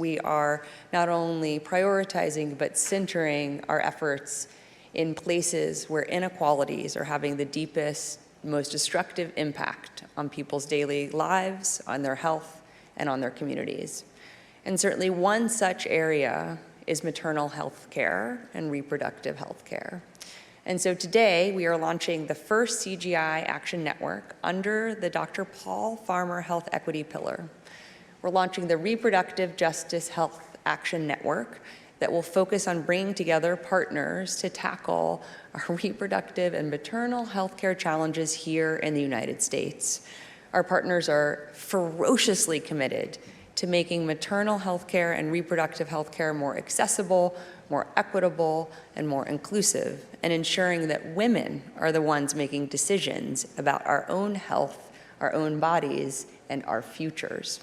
we are not only prioritizing but centering our efforts in places where inequalities are having the deepest, most destructive impact on people's daily lives, on their health, and on their communities. And certainly one such area is maternal health care and reproductive health care. And so today we are launching the first CGI Action Network under the Dr. Paul Farmer Health Equity Pillar. We're launching the Reproductive Justice Health Action Network that will focus on bringing together partners to tackle our reproductive and maternal health care challenges here in the United States. Our partners are ferociously committed to making maternal health care and reproductive health care more accessible, more equitable, and more inclusive, and ensuring that women are the ones making decisions about our own health, our own bodies, and our futures.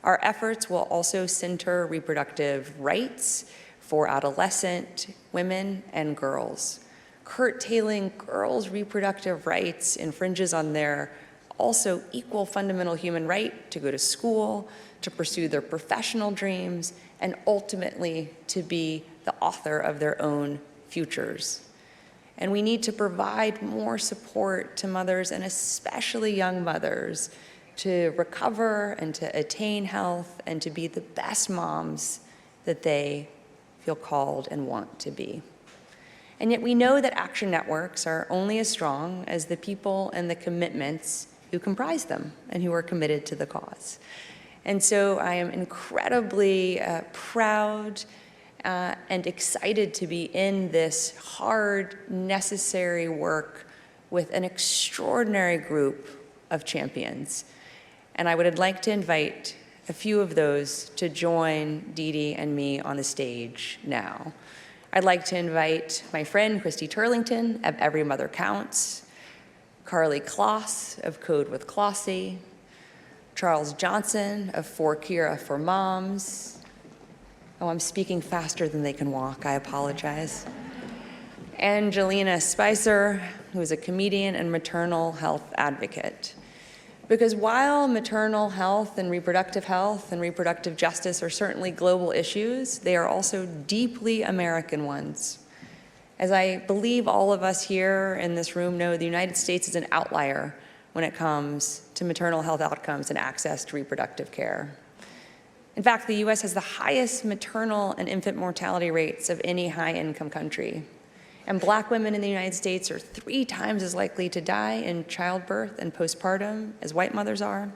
Our efforts will also center reproductive rights for adolescent women and girls. Curtailing girls' reproductive rights infringes on their also equal fundamental human right to go to school, to pursue their professional dreams, and ultimately to be the author of their own futures. And we need to provide more support to mothers, and especially young mothers, to recover and to attain health and to be the best moms that they feel called and want to be. And yet we know that action networks are only as strong as the people and the commitments who comprise them and who are committed to the cause. And so I am incredibly proud and excited to be in this hard, necessary work with an extraordinary group of champions. And I would like to invite a few of those to join Dee Dee and me on the stage now. I'd like to invite my friend Christy Turlington of Every Mother Counts, Carly Kloss of Code with Clossy, Charles Johnson of For Kira for Moms. Oh, I'm speaking faster than they can walk, I apologize. Angelina Spicer, who is a comedian and maternal health advocate. Because while maternal health and reproductive justice are certainly global issues, they are also deeply American ones. As I believe all of us here in this room know, the United States is an outlier when it comes to maternal health outcomes and access to reproductive care. In fact, the US has the highest maternal and infant mortality rates of any high-income country. And Black women in the United States are 3 times as likely to die in childbirth and postpartum as white mothers are.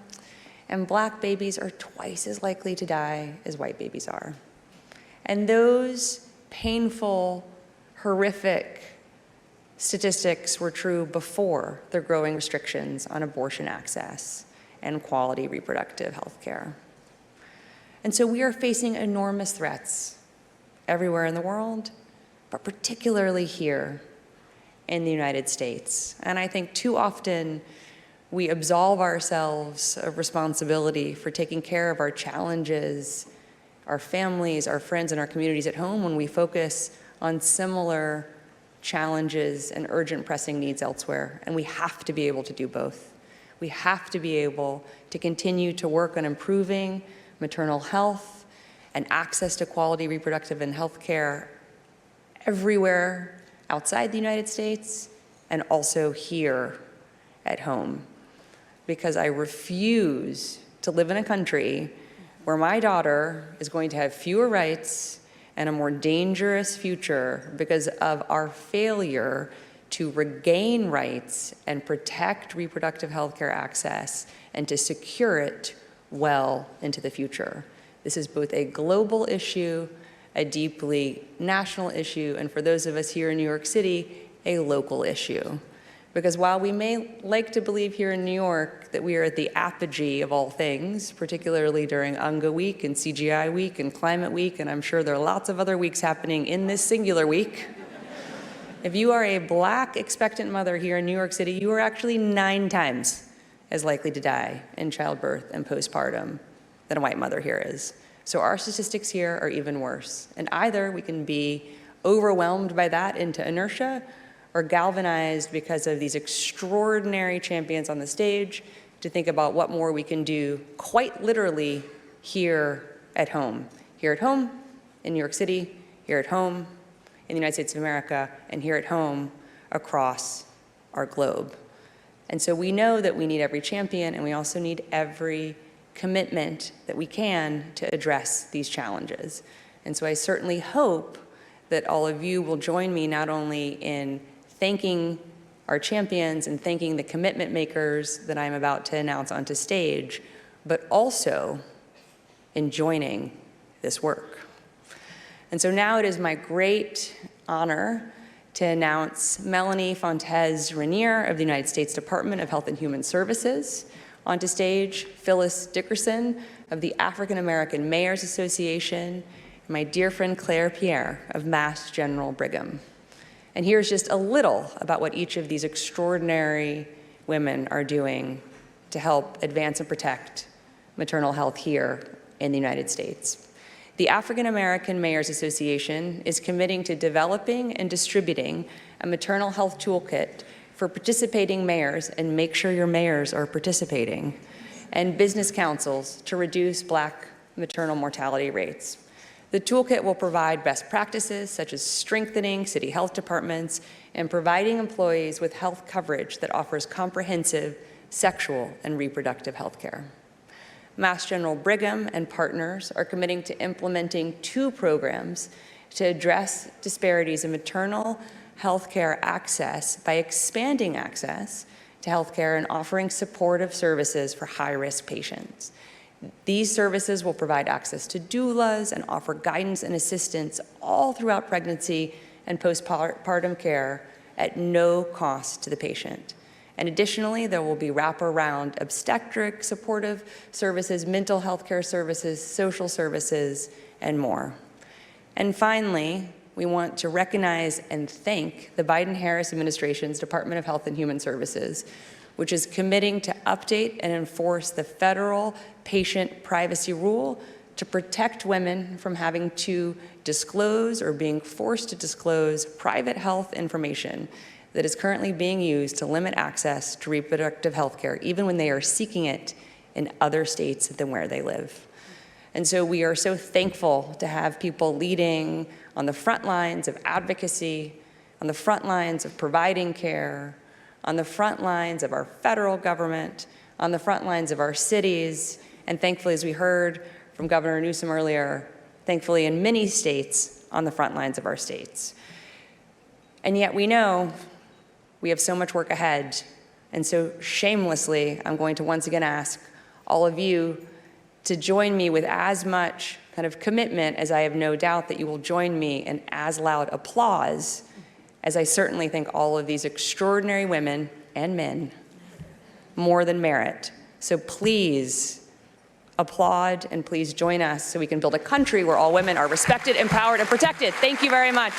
And Black babies are twice as likely to die as white babies are. And those painful, horrific statistics were true before the growing restrictions on abortion access and quality reproductive health care. And so we are facing enormous threats everywhere in the world, but particularly here in the United States. And I think too often we absolve ourselves of responsibility for taking care of our challenges, our families, our friends, and our communities at home when we focus on similar challenges and urgent pressing needs elsewhere. And we have to be able to do both. We have to be able to continue to work on improving maternal health and access to quality reproductive and health care everywhere outside the United States and also here at home. Because I refuse to live in a country where my daughter is going to have fewer rights and a more dangerous future because of our failure to regain rights and protect reproductive health care access and to secure it well into the future. This is both a global issue, a deeply national issue, and for those of us here in New York City, a local issue. Because while we may like to believe here in New York that we are at the apogee of all things, particularly during UNGA Week and CGI Week and Climate Week, and I'm sure there are lots of other weeks happening in this singular week, if you are a Black expectant mother here in New York City, you are actually 9 times as likely to die in childbirth and postpartum than a white mother here is. So our statistics here are even worse. And either we can be overwhelmed by that into inertia or galvanized because of these extraordinary champions on the stage to think about what more we can do quite literally here at home here at home, in New York City, here at home, in the United States of America, and here at home across our globe. And so we know that we need every champion, and we also need every commitment that we can to address these challenges. And so I certainly hope that all of you will join me not only in thanking our champions and thanking the commitment makers that I'm about to announce onto stage, but also in joining this work. And so now it is my great honor to announce Melanie Fontes Rainier of the United States Department of Health and Human Services onto stage, Phyllis Dickerson of the African American Mayors Association, and my dear friend Claire Pierre of Mass General Brigham. And here's just a little about what each of these extraordinary women are doing to help advance and protect maternal health here in the United States. The African American Mayors Association is committing to developing and distributing a maternal health toolkit for participating mayors, and make sure your mayors are participating, and business councils to reduce Black maternal mortality rates. The toolkit will provide best practices such as strengthening city health departments and providing employees with health coverage that offers comprehensive sexual and reproductive health care. Mass General Brigham and partners are committing to implementing 2 programs to address disparities in maternal health care access by expanding access to health care and offering supportive services for high-risk patients. These services will provide access to doulas and offer guidance and assistance all throughout pregnancy and postpartum care at no cost to the patient. And additionally, there will be wraparound obstetric supportive services, mental health care services, social services, and more. And finally, we want to recognize and thank the Biden-Harris administration's Department of Health and Human Services, which is committing to update and enforce the federal patient privacy rule to protect women from having to disclose or being forced to disclose private health information that is currently being used to limit access to reproductive health care, even when they are seeking it in other states than where they live. And so we are so thankful to have people leading on the front lines of advocacy, on the front lines of providing care, on the front lines of our federal government, on the front lines of our cities, and thankfully, as we heard from Governor Newsom earlier, thankfully in many states, on the front lines of our states. And yet we know we have so much work ahead, and so shamelessly, I'm going to once again ask all of you to join me with as much kind of commitment as I have no doubt that you will join me in as loud applause as I certainly think all of these extraordinary women and men more than merit. So please applaud and please join us so we can build a country where all women are respected, empowered, and protected. Thank you very much.